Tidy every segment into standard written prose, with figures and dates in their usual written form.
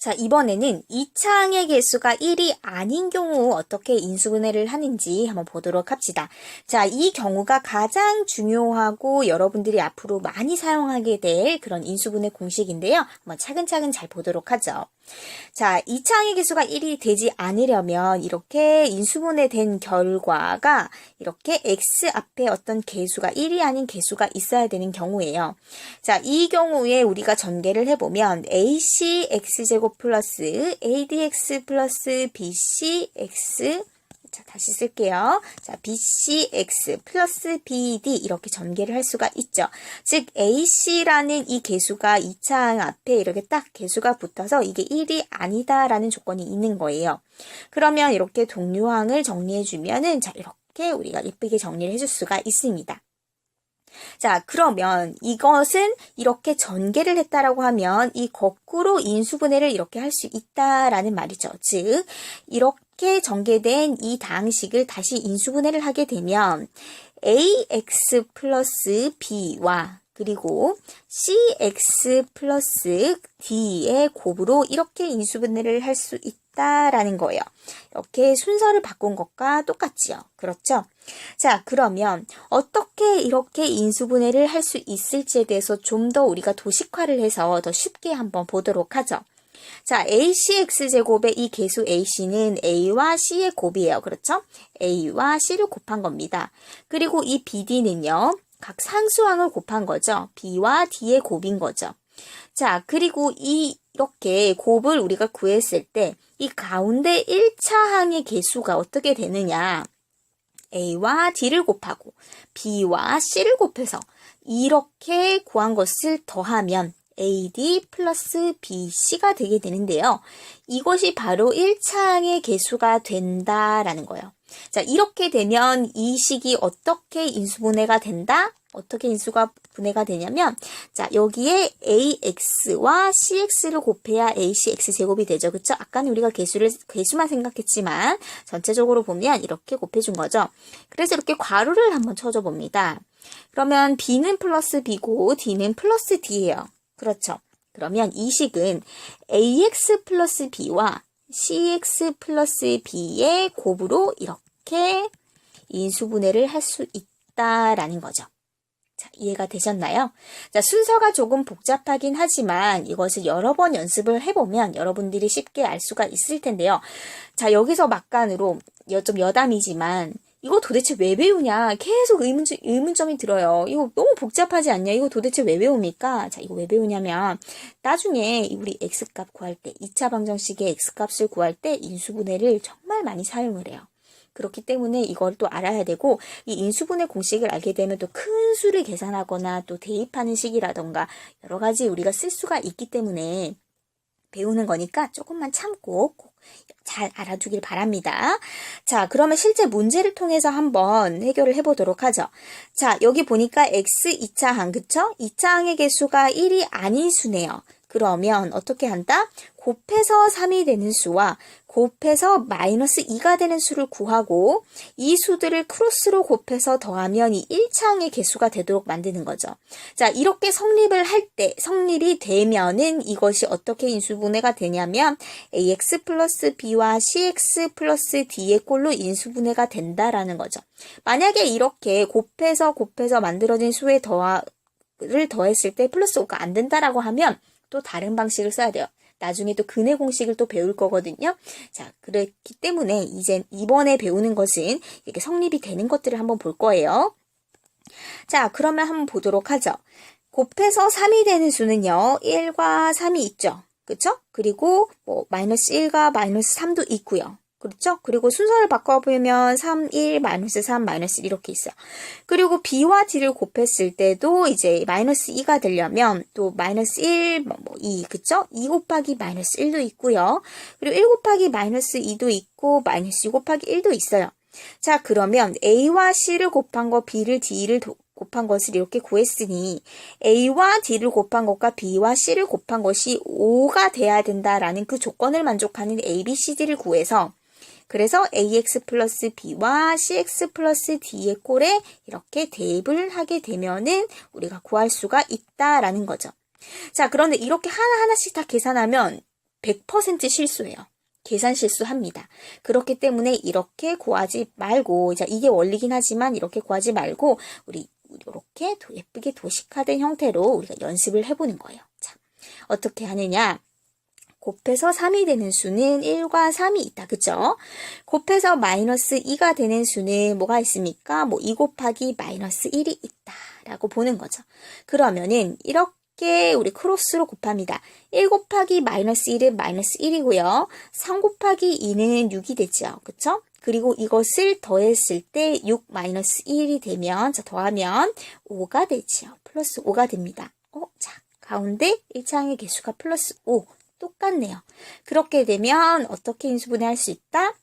자, 이번에는 2차항의 개수가 1이 아닌 경우 어떻게 인수분해를 하는지 한번 보도록 합시다. 자, 이 경우가 가장 중요하고 여러분들이 앞으로 많이 사용하게 될 그런 인수분해 공식인데요. 한번 차근차근 잘 보도록 하죠. 자, 2차항의 개수가 1이 되지 않으려면 이렇게 인수분해 된 결과가 이렇게 x 앞에 어떤 개수가 1이 아닌 개수가 있어야 되는 경우예요. 자, 이 경우에 우리가 전개를 해보면 ac x제곱 플러스 adx 플러스 bcx, 자, 다시 쓸게요. 자, bcx 플러스 bd 이렇게 전개를 할 수가 있죠. 즉 ac라는 이 개수가 2차항 앞에 이렇게 딱 개수가 붙어서 이게 1이 아니다라는 조건이 있는 거예요. 그러면 이렇게 동류항을 정리해 주면은 자, 이렇게 우리가 예쁘게 정리를 해줄 수가 있습니다. 자, 그러면 이것은 이렇게 전개를 했다라고 하면 이 거꾸로 인수분해를 이렇게 할 수 있다라는 말이죠. 즉 이렇게 전개된 이 다항식을 다시 인수분해를 하게 되면 ax 플러스 b와 그리고 cx 플러스 d의 곱으로 이렇게 인수분해를 할 수 있다라는 거예요. 이렇게 순서를 바꾼 것과 똑같지요. 그렇죠? 자, 그러면 어떻게 이렇게 인수분해를 할 수 있을지에 대해서 좀 더 우리가 도식화를 해서 더 쉽게 한번 보도록 하죠. 자, acx제곱의 이 개수 ac는 a와 c의 곱이에요. 그렇죠? a와 c를 곱한 겁니다. 그리고 이 bd는요. 각 상수항을 곱한 거죠. b와 d의 곱인 거죠. 자, 그리고 이렇게 곱을 우리가 구했을 때 이 가운데 1차항의 개수가 어떻게 되느냐. a와 d를 곱하고 b와 c를 곱해서 이렇게 구한 것을 더하면 ad 플러스 bc가 되게 되는데요. 이것이 바로 1차항의 개수가 된다라는 거예요. 자, 이렇게 되면 이 식이 어떻게 인수분해가 된다? 어떻게 인수분해가 되냐면, 자, 여기에 ax와 cx를 곱해야 acx제곱이 되죠. 그쵸? 아까는 우리가 개수만 생각했지만, 전체적으로 보면 이렇게 곱해준 거죠. 그래서 이렇게 괄호를 한번 쳐줘 봅니다. 그러면 b는 플러스 b고, d는 플러스 d예요. 그렇죠? 그러면 이 식은 ax 플러스 b와 cx 플러스 b의 곱으로 이렇게 인수분해를 할 수 있다라는 거죠. 자, 이해가 되셨나요? 자, 순서가 조금 복잡하긴 하지만 이것을 여러 번 연습을 해보면 여러분들이 쉽게 알 수가 있을 텐데요. 자, 여기서 막간으로 좀 여담이지만 이거 도대체 왜 배우냐 계속 의문점이 들어요. 이거 너무 복잡하지 않냐? 이거 도대체 왜 배웁니까? 자, 이거 왜 배우냐면 나중에 우리 x값 구할 때 2차 방정식의 x값을 구할 때 인수분해를 정말 많이 사용을 해요. 그렇기 때문에 이걸 또 알아야 되고 이 인수분해 공식을 알게 되면 또 큰 수를 계산하거나 또 대입하는 식이라던가 여러 가지 우리가 쓸 수가 있기 때문에 배우는 거니까 조금만 참고 꼭 잘 알아두길 바랍니다. 자, 그러면 실제 문제를 통해서 한번 해결을 해보도록 하죠. 자, 여기 보니까 x 2차항, 그쵸? 2차항의 개수가 1이 아닌 수네요. 그러면 어떻게 한다? 곱해서 3이 되는 수와 곱해서 마이너스 2가 되는 수를 구하고 이 수들을 크로스로 곱해서 더하면 이 1차항의 개수가 되도록 만드는 거죠. 자, 이렇게 성립이 되면은 이것이 어떻게 인수분해가 되냐면 ax 플러스 b와 cx 플러스 d의 꼴로 인수분해가 된다라는 거죠. 만약에 이렇게 곱해서 만들어진 수의 를 더했을 때 플러스 5가 안 된다라고 하면 또 다른 방식을 써야 돼요. 나중에 또 근해 공식을 또 배울 거거든요. 자, 그렇기 때문에 이번에 배우는 것은 이렇게 성립이 되는 것들을 한번 볼 거예요. 자, 그러면 한번 보도록 하죠. 곱해서 3이 되는 수는요. 1과 3이 있죠. 그쵸? 그리고 마이너스 1과 마이너스 3도 있고요. 그렇죠? 그리고 순서를 바꿔보면 3, 1, 마이너스 3, 마이너스 1 이렇게 있어요. 그리고 b와 d를 곱했을 때도 이제 마이너스 2가 되려면 또 마이너스 1, 2, 그쵸? 2 곱하기 마이너스 1도 있고요. 그리고 1 곱하기 마이너스 2도 있고 마이너스 2 곱하기 1도 있어요. 자, 그러면 a와 c를 곱한 거, b를 d를 곱한 것을 이렇게 구했으니 a와 d를 곱한 것과 b와 c를 곱한 것이 5가 돼야 된다라는 그 조건을 만족하는 a, b, c, d를 구해서 그래서 ax 플러스 b와 cx 플러스 d의 꼴에 이렇게 대입을 하게 되면은 우리가 구할 수가 있다라는 거죠. 자, 그런데 이렇게 하나하나씩 다 계산하면 100% 실수예요. 계산 실수합니다. 그렇기 때문에 이렇게 구하지 말고, 자, 이게 원리긴 하지만 이렇게 구하지 말고, 우리 이렇게 예쁘게 도식화된 형태로 우리가 연습을 해보는 거예요. 자, 어떻게 하느냐? 곱해서 3이 되는 수는 1과 3이 있다. 그죠? 곱해서 마이너스 2가 되는 수는 뭐가 있습니까? 뭐 2 곱하기 마이너스 1이 있다. 라고 보는 거죠. 그러면은 이렇게 우리 크로스로 곱합니다. 1 곱하기 마이너스 1은 마이너스 1이고요. 3 곱하기 2는 6이 되죠. 그쵸? 그리고 이것을 더했을 때 6 마이너스 1이 되면, 자, 더하면 5가 되지요. 플러스 5가 됩니다. 자, 가운데 1차항의 개수가 플러스 5. 똑같네요. 그렇게 되면 어떻게 인수분해할 수 있다?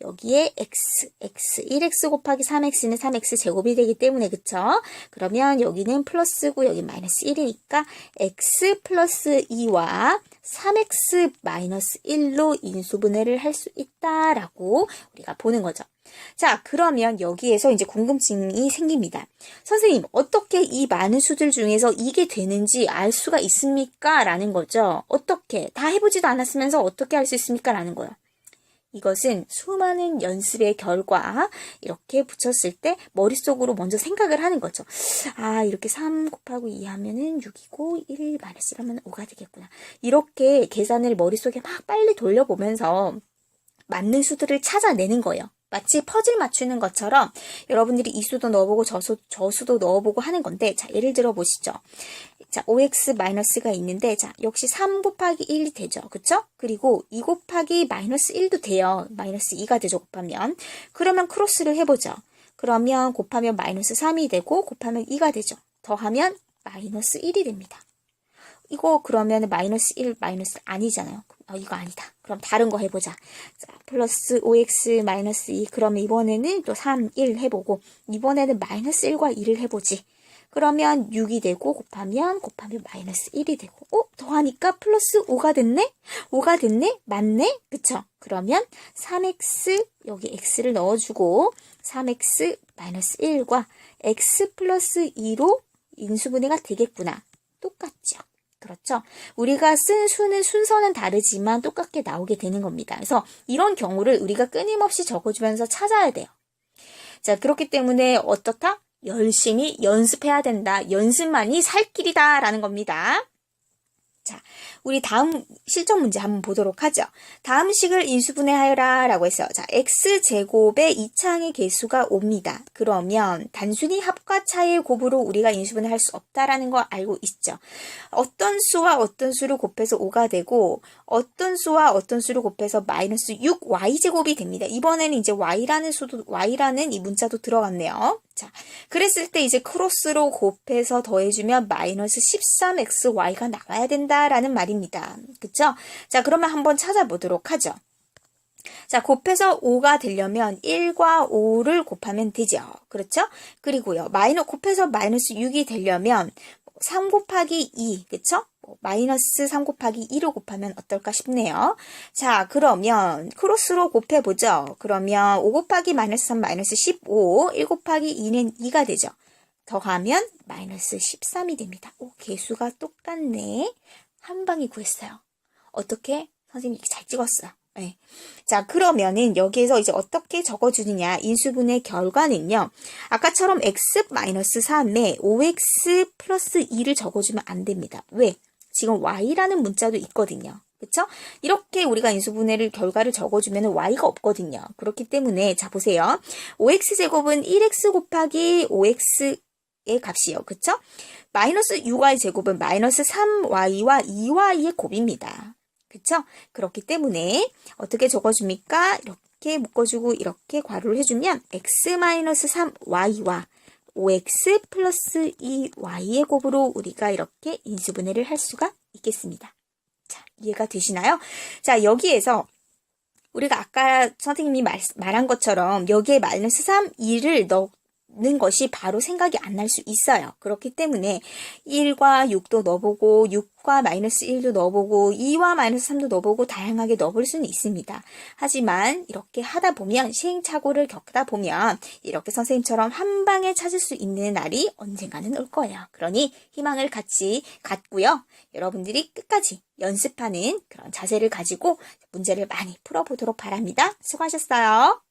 여기에 x, 1x 곱하기 3x는 3x 제곱이 되기 때문에, 그쵸? 그러면 여기는 플러스고 여기 마이너스 1이니까 x 플러스 2와 3x 마이너스 1로 인수분해를 할 수 있다라고 우리가 보는 거죠. 자, 그러면 여기에서 이제 궁금증이 생깁니다. 선생님, 어떻게 이 많은 수들 중에서 이게 되는지 알 수가 있습니까? 라는 거죠. 어떻게? 다 해보지도 않았으면서 어떻게 할 수 있습니까? 라는 거예요. 이것은 수많은 연습의 결과 이렇게 붙였을 때 머릿속으로 먼저 생각을 하는 거죠. 아, 이렇게 3 곱하고 2 하면은 6이고 1 마이너스 1 하면 5가 되겠구나. 이렇게 계산을 머릿속에 막 빨리 돌려보면서 맞는 수들을 찾아내는 거예요. 마치 퍼즐 맞추는 것처럼 여러분들이 이 수도 넣어보고 저 수도 넣어보고 하는 건데, 자, 예를 들어 보시죠. 자, 5x 마이너스가 있는데, 자, 역시 3 곱하기 1이 되죠. 그쵸? 그리고 2 곱하기 마이너스 1도 돼요. 마이너스 2가 되죠, 곱하면. 그러면 크로스를 해보죠. 그러면 곱하면 마이너스 3이 되고, 곱하면 2가 되죠. 더하면 마이너스 1이 됩니다. 이거 그러면 마이너스 1, 마이너스 아니잖아요. 이거 아니다. 그럼 다른 거 해보자. 자, 플러스 5x 마이너스 2. 그러면 이번에는 또 3, 1 해보고, 이번에는 마이너스 1과 2를 해보지. 그러면 6이 되고, 곱하면 마이너스 1이 되고, 더하니까 플러스 5가 됐네? 5가 됐네? 맞네? 그쵸? 그러면 3x, 여기 x를 넣어주고, 3x 마이너스 1과 x 플러스 2로 인수분해가 되겠구나. 똑같죠? 그렇죠? 우리가 쓴 수는 순서는 다르지만 똑같게 나오게 되는 겁니다. 그래서 이런 경우를 우리가 끊임없이 적어주면서 찾아야 돼요. 자, 그렇기 때문에 어떻다? 열심히 연습해야 된다. 연습만이 살 길이다. 라는 겁니다. 자, 우리 다음 실전 문제 한번 보도록 하죠. 다음 식을 인수분해하여라 라고 했어요. 자, x제곱의 2차항의 개수가 5입니다. 그러면 단순히 합과 차이의 곱으로 우리가 인수분해할 수 없다라는 거 알고 있죠. 어떤 수와 어떤 수를 곱해서 5가 되고 어떤 수와 어떤 수를 곱해서 마이너스 6y제곱이 됩니다. 이번에는 이제 y라는 이 문자도 들어갔네요. 자, 그랬을 때 이제 크로스로 곱해서 더해주면 마이너스 13xy가 나가야 된다라는 말입니다. 그쵸? 자, 그러면 한번 찾아보도록 하죠. 자, 곱해서 5가 되려면 1과 5를 곱하면 되죠. 그렇죠? 그리고요, 곱해서 마이너스 6이 되려면 3 곱하기 2, 그쵸? 마이너스 3 곱하기 2로 곱하면 어떨까 싶네요. 자, 그러면 크로스로 곱해보죠. 그러면 5 곱하기 마이너스 3 마이너스 15, 1 곱하기 2는 2가 되죠. 더하면 마이너스 13이 됩니다. 개수가 똑같네. 한 방에 구했어요. 어떻게? 선생님이 이렇게 잘 찍었어요. 네. 자, 그러면은 여기에서 이제 어떻게 적어주느냐. 인수분해 결과는요. 아까처럼 x-3에 5x 플러스 2를 적어주면 안 됩니다. 왜? 지금 y라는 문자도 있거든요. 그쵸? 이렇게 우리가 인수분해를 결과를 적어주면 y가 없거든요. 그렇기 때문에 자, 보세요. 5x제곱은 1x 곱하기 5x의 값이요. 그쵸? 마이너스 6y 제곱은 마이너스 3y와 2y의 곱입니다. 그쵸? 그렇기 때문에 어떻게 적어줍니까? 이렇게 묶어주고 이렇게 괄호를 해주면 x-3y와 5x 플러스 2y의 곱으로 우리가 이렇게 인수분해를 할 수가 있겠습니다. 자, 이해가 되시나요? 자, 여기에서 우리가 아까 선생님이 말한 것처럼 여기에 마이너스 3, 2를 것이 바로 생각이 안 날 수 있어요. 그렇기 때문에 1과 6도 넣어보고 6과 마이너스 1도 넣어보고 2와 마이너스 3도 넣어보고 다양하게 넣어볼 수는 있습니다. 하지만 이렇게 하다 보면 시행착오를 겪다 보면 이렇게 선생님처럼 한 방에 찾을 수 있는 날이 언젠가는 올 거예요. 그러니 희망을 같이 갖고요. 여러분들이 끝까지 연습하는 그런 자세를 가지고 문제를 많이 풀어보도록 바랍니다. 수고하셨어요.